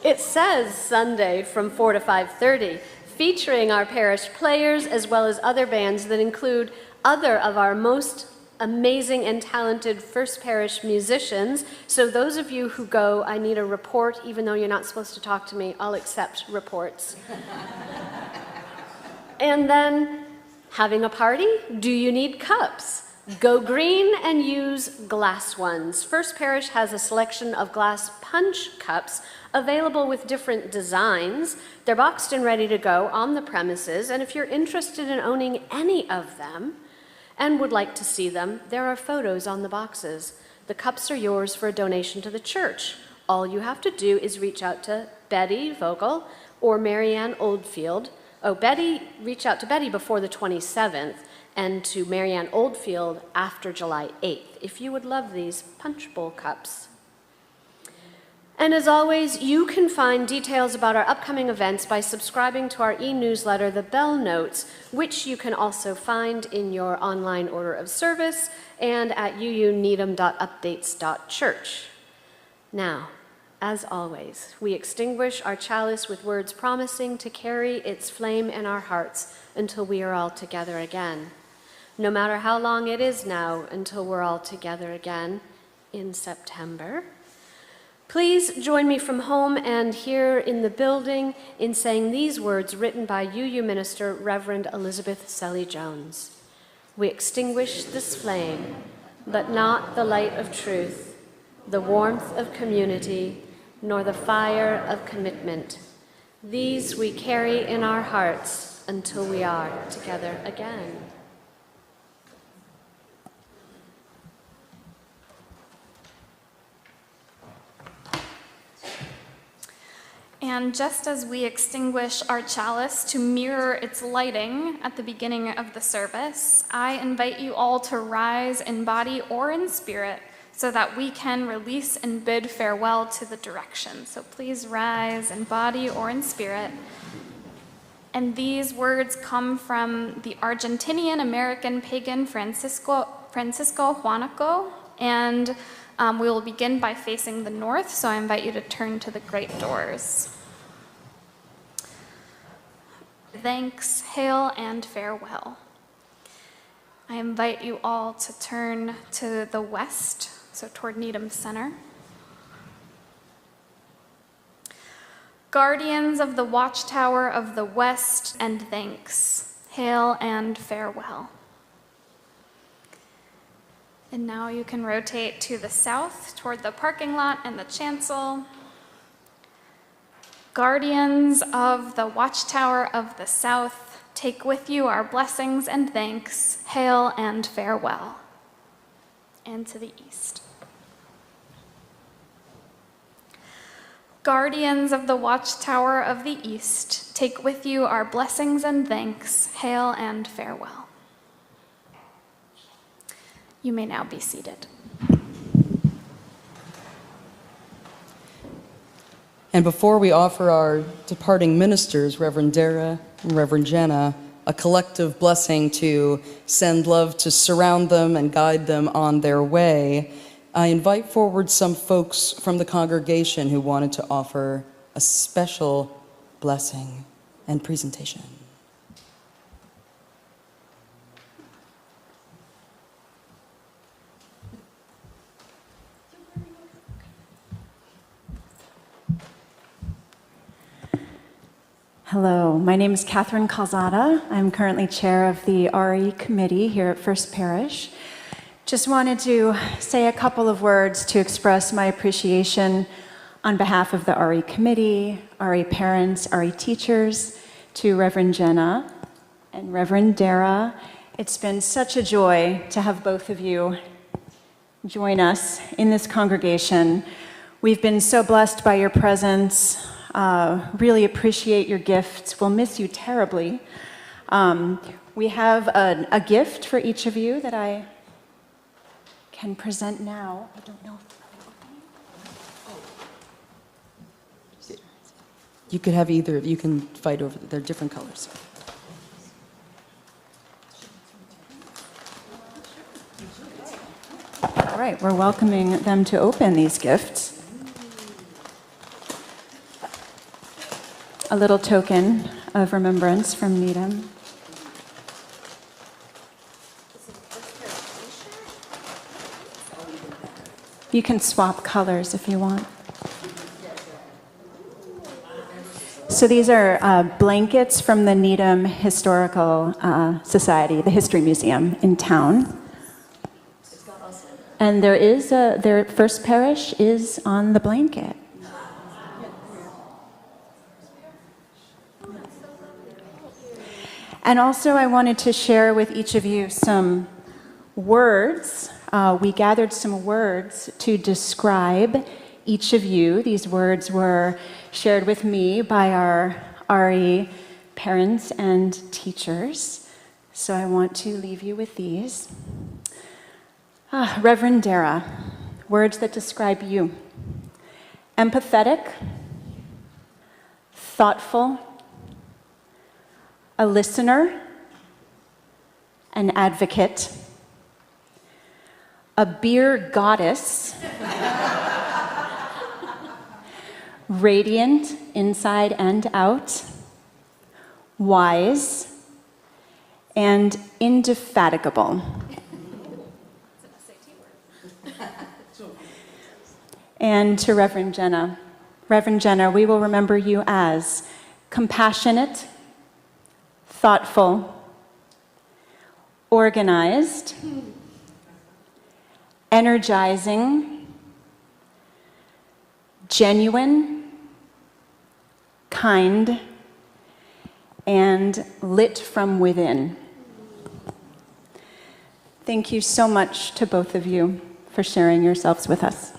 It says Sunday from 4 to 5:30, featuring our parish players as well as other bands that include other of our most amazing and talented First Parish musicians. So those of you who go, I need a report, even though you're not supposed to talk to me, I'll accept reports. And then, having a party? Do you need cups? Go green and use glass ones. First Parish has a selection of glass punch cups available with different designs. They're boxed and ready to go on the premises, and if you're interested in owning any of them and would like to see them, there are photos on the boxes. The cups are yours for a donation to the church. All you have to do is reach out to Betty Vogel or Marianne Oldfield. Reach out to Betty before the 27th, and to Marianne Oldfield after July 8th, if you would love these punch bowl cups. And as always, you can find details about our upcoming events by subscribing to our e-newsletter, The Bell Notes, which you can also find in your online order of service and at uuneedham.updates.church. Now, as always, we extinguish our chalice with words promising to carry its flame in our hearts until we are all together again. No matter how long it is now until we're all together again in September, Please join me from home and here in the building in saying these words written by UU minister Reverend Elizabeth Selly Jones. We extinguish this flame, but not the light of truth, the warmth of community, nor the fire of commitment. These we carry in our hearts until we are together again. And just as we extinguish our chalice to mirror its lighting at the beginning of the service, I invite you all to rise in body or in spirit so that we can release and bid farewell to the direction. So please rise in body or in spirit. And these words come from the Argentinian-American pagan Francisco Huánuco, and we will begin by facing the north, so I invite you to turn to the great doors. Thanks, hail, and farewell. I invite you all to turn to the west, so toward Needham Center. Guardians of the watchtower of the west, and thanks, hail, and farewell. And now you can rotate to the south toward the parking lot and the chancel. Guardians of the watchtower of the south, take with you our blessings and thanks, hail and farewell. And to the east. Guardians of the watchtower of the east, take with you our blessings and thanks, hail and farewell. You may now be seated. And before we offer our departing ministers, Reverend Dara and Reverend Jenna, a collective blessing to send love to surround them and guide them on their way, I invite forward some folks from the congregation who wanted to offer a special blessing and presentation. Hello, my name is Catherine Calzada. I'm currently chair of the RE committee here at First Parish. Just wanted to say a couple of words to express my appreciation on behalf of the RE committee, RE parents, RE teachers, to Reverend Jenna and Reverend Dara. It's been such a joy to have both of you join us in this congregation. We've been so blessed by your presence. Really appreciate your gifts. We'll miss you terribly. We have a gift for each of you that I can present now. I don't know if You could have either, you can fight over, they're different colors. All right, we're welcoming them to open these gifts. A little token of remembrance from Needham. You can swap colors if you want. So these are blankets from the Needham Historical Society, the History Museum in town. And there is their First Parish is on the blanket. And also I wanted to share with each of you some words. We gathered some words to describe each of you. These words were shared with me by our RE parents and teachers. So I want to leave you with these. Reverend Dara, words that describe you. Empathetic, thoughtful, a listener, an advocate, a beer goddess, radiant inside and out, wise, and indefatigable. And to Reverend Jenna. Reverend Jenna, we will remember you as compassionate, thoughtful, organized, energizing, genuine, kind, and lit from within. Thank you so much to both of you for sharing yourselves with us.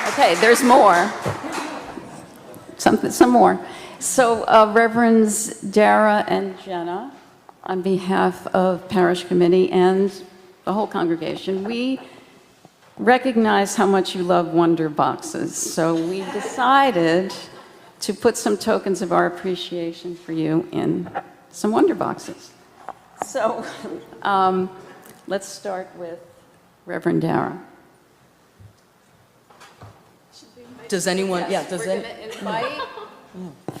Okay, there's more. Some more. So, Reverends Dara and Jenna, on behalf of Parish Committee and the whole congregation, we recognize how much you love Wonder Boxes. So we decided to put some tokens of our appreciation for you in some Wonder Boxes. So, let's start with Reverend Dara. Does anyone, yeah, does We're any, going to invite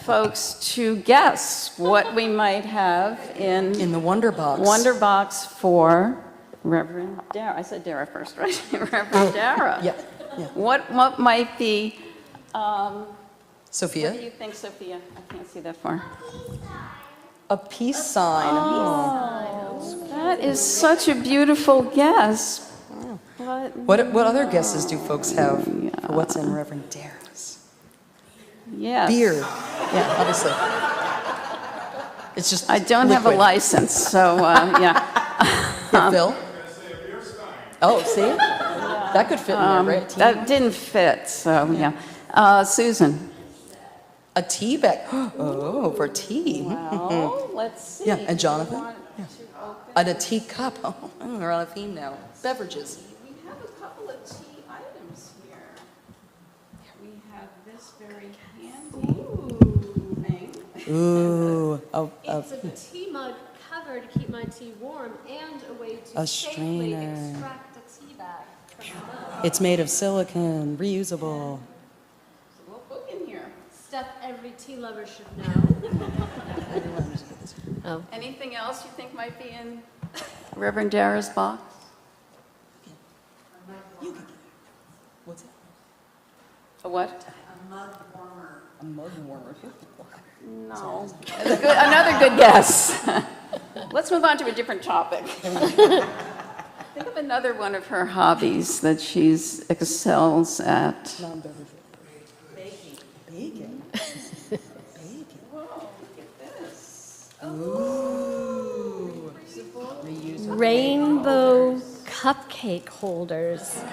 folks to guess what we might have in the Wonder Box? Wonder Box for Reverend Dara. I said Dara first, right? Reverend Dara. Yeah, yeah. What might be, Sophia? what do you think, Sophia? I can't see that far. A peace sign. That is such a beautiful guess. But What other guesses do folks have for what's in Reverend Dara's? yes. Beer. Yeah, obviously. It's just I don't have a liquid. license, so yeah. Yeah, Phil? Oh, see? That could fit in there, right? That didn't fit, so yeah. Susan. A tea bag. Oh, for tea. Well, let's see. Yeah, and Jonathan? Do you want Yeah. to open? And a teacup. Oh, we're on a theme now. Beverages. We have a couple of tea items here. We have this very handy thing. Ooh. It's a tea mug cover to keep my tea warm and a way to A safely strainer. extract the tea bag from the mug. It's made of silicone, reusable. So we'll put in here. Stuff every tea lover should know. Oh. Anything else you think might be in Reverend Dara's box? What's it? A what? A mug warmer. No. Another good guess. Let's move on to a different topic. Think of another one of her hobbies that she's excels at. Non-beverage. Baking. Baking? Baking. Whoa, look at this. Ooh. Rainbow cupcake holders.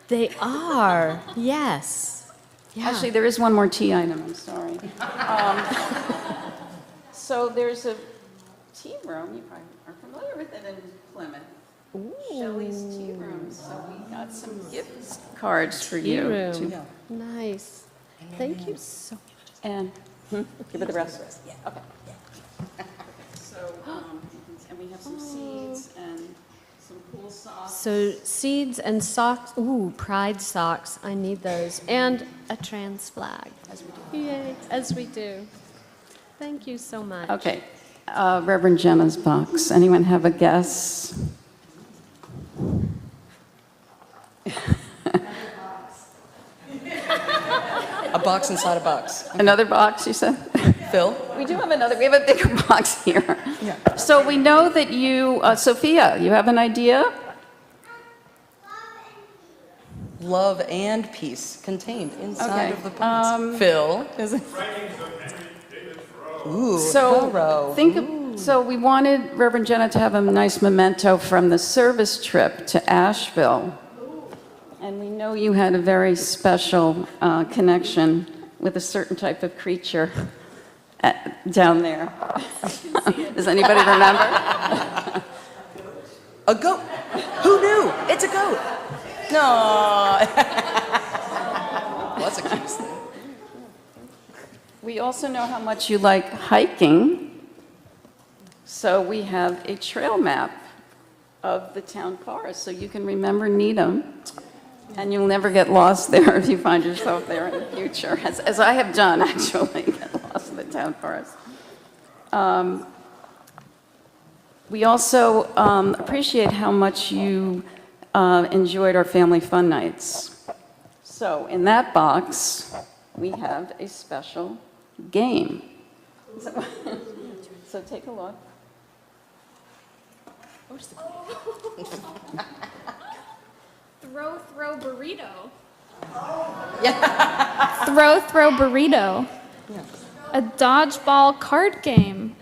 They are, yes. Yeah. Actually, there is one more tea item, I'm sorry. So there's a tea room, you probably are familiar with it in Plymouth. Shelley's Tea Room, so we got some gift cards for Tea you. room. to- Nice. Thank you so much. And, give it the rest. Yeah. Okay. So, and we have some seeds and some cool socks. So seeds and socks, ooh, pride socks, I need those. And a trans flag. As we do. Yay, as we do. Thank you so much. Okay, Reverend Jenna's box. Anyone have a guess? A box inside a box. Another box, you said? Phil? We do have another, we have a bigger box here. Yeah. So we know that you, Sophia, you have an idea? Love and peace contained inside Okay, of the box. Phil? Ooh, So Thoreau. so we wanted Reverend Jenna to have a nice memento from the service trip to Asheville. And we know you had a very special connection with a certain type of creature down there. Does anybody remember? A goat. Who knew? It's a goat. No. That's a cute thing. We also know how much you like hiking, so we have a trail map of the town forest, so you can remember Needham, and you'll never get lost there if you find yourself there in the future, as I have done, actually, get lost in the town forest. We also appreciate how much you enjoyed our family fun nights. So in that box, we have a special game. So take a look. Throw, throw burrito. Yeah. Throw burrito. A dodgeball card game.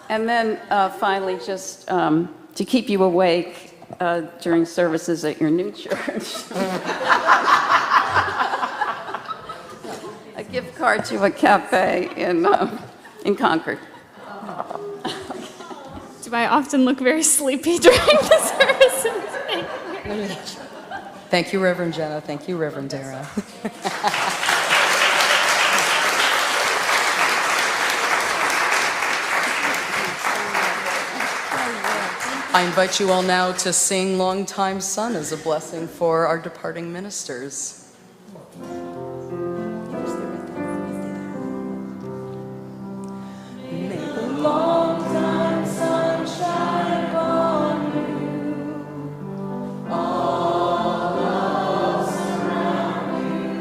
And then finally, just to keep you awake during services at your new church, a gift card to a cafe in Concord. Do I often look very sleepy during the services? Thank you, Reverend Jenna. Thank you, Reverend Dara. I invite you all now to sing Long Time Son as a blessing for our departing ministers. May the long time sun shine on you, all love surround you,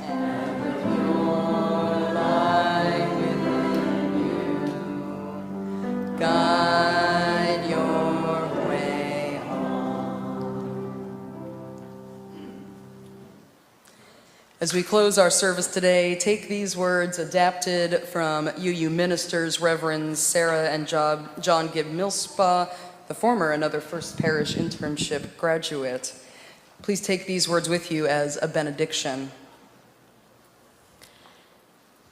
and the pure light within you guide your way on. As we close our service today, take these words adapted from UU ministers, Reverends Sarah and John Gibb Millspa, the former another First Parish internship graduate. Please take these words with you as a benediction.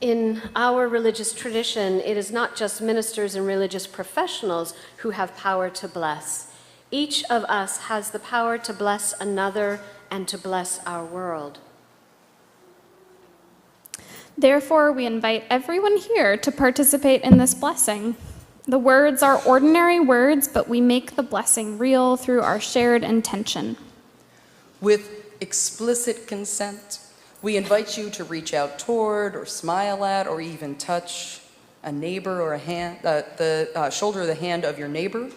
In our religious tradition, it is not just ministers and religious professionals who have power to bless. Each of us has the power to bless another and to bless our world. Therefore, we invite everyone here to participate in this blessing. The words are ordinary words, but we make the blessing real through our shared intention. With explicit consent, we invite you to reach out toward or smile at or even touch a neighbor or the shoulder or the hand of your neighbor,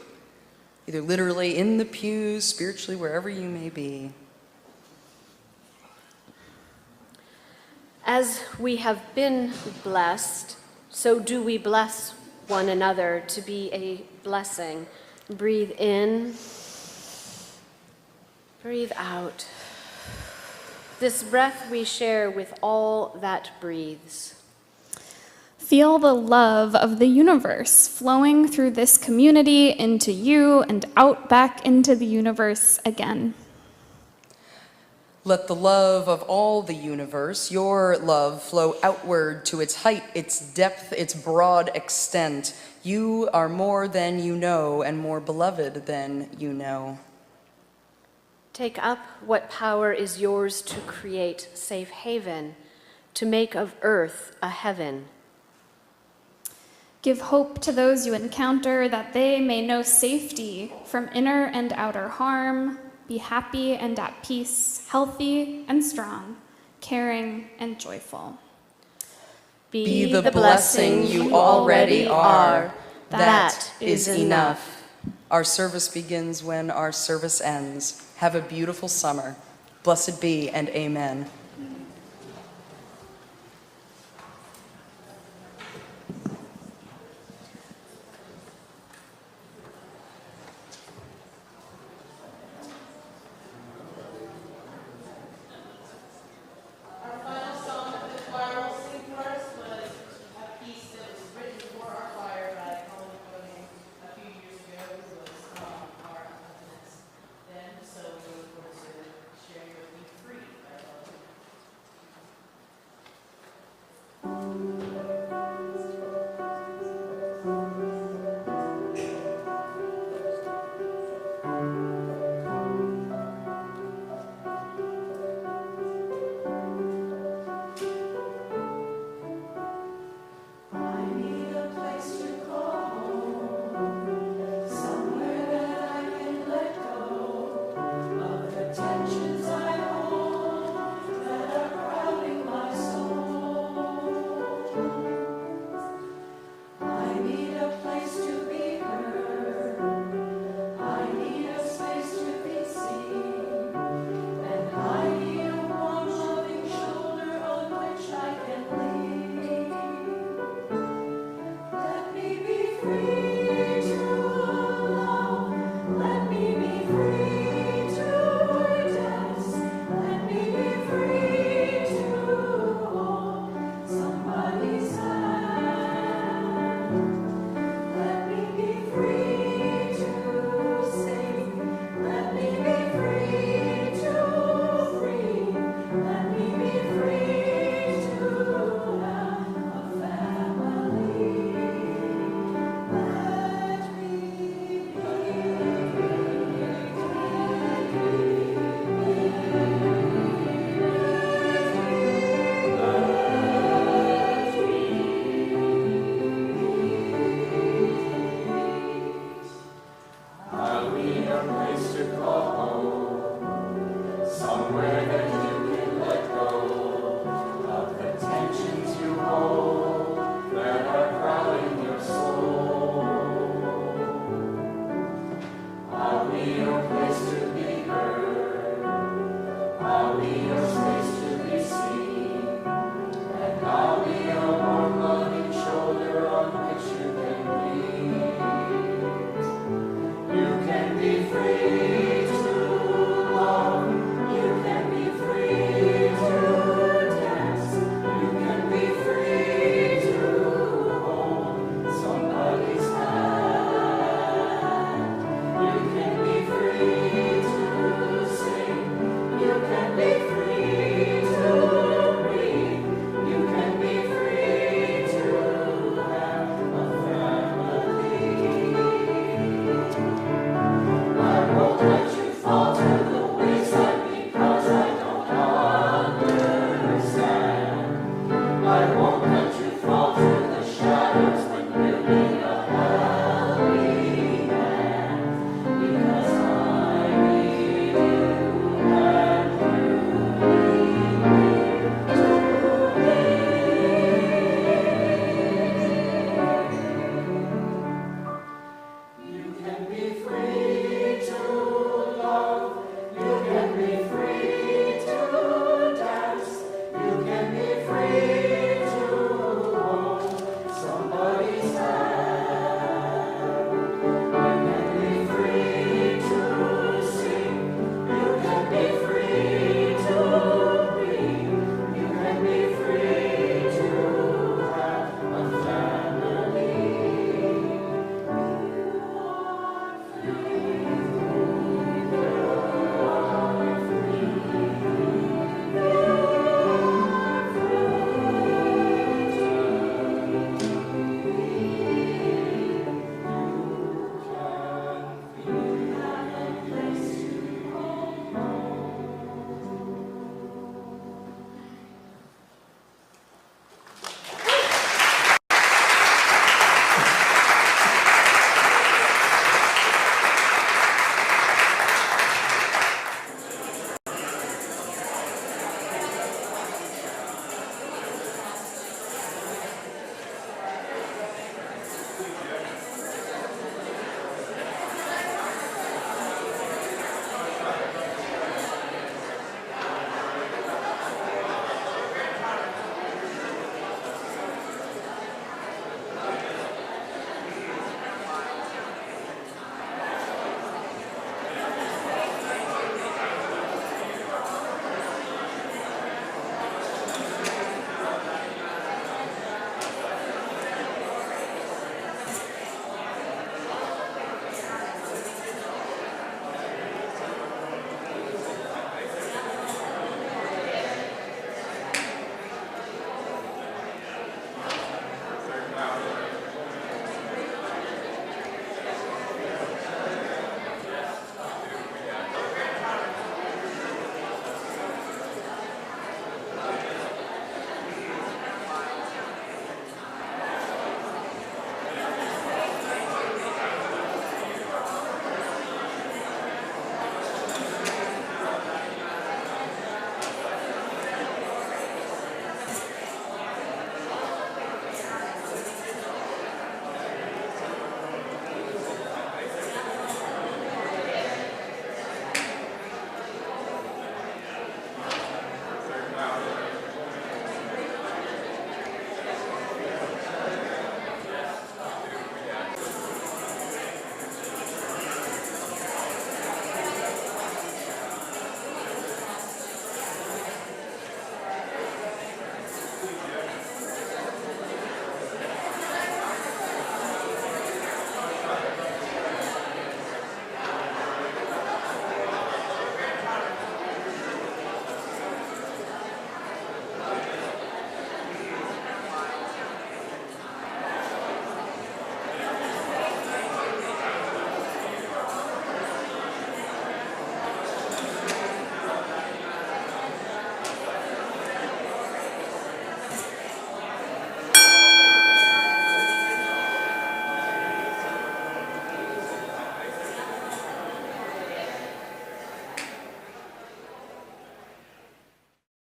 either literally in the pews, spiritually, wherever you may be. As we have been blessed, so do we bless one another to be a blessing. Breathe in, breathe out. This breath we share with all that breathes. Feel the love of the universe flowing through this community into you and out back into the universe again. Let the love of all the universe, your love, flow outward to its height, its depth, its broad extent. You are more than you know and more beloved than you know. Take up what power is yours to create safe haven, to make of earth a heaven. Give hope to those you encounter that they may know safety from inner and outer harm, be happy and at peace, healthy and strong, caring and joyful. Be the blessing you already are. That is enough. Our service begins when our service ends. Have a beautiful summer. Blessed be and amen.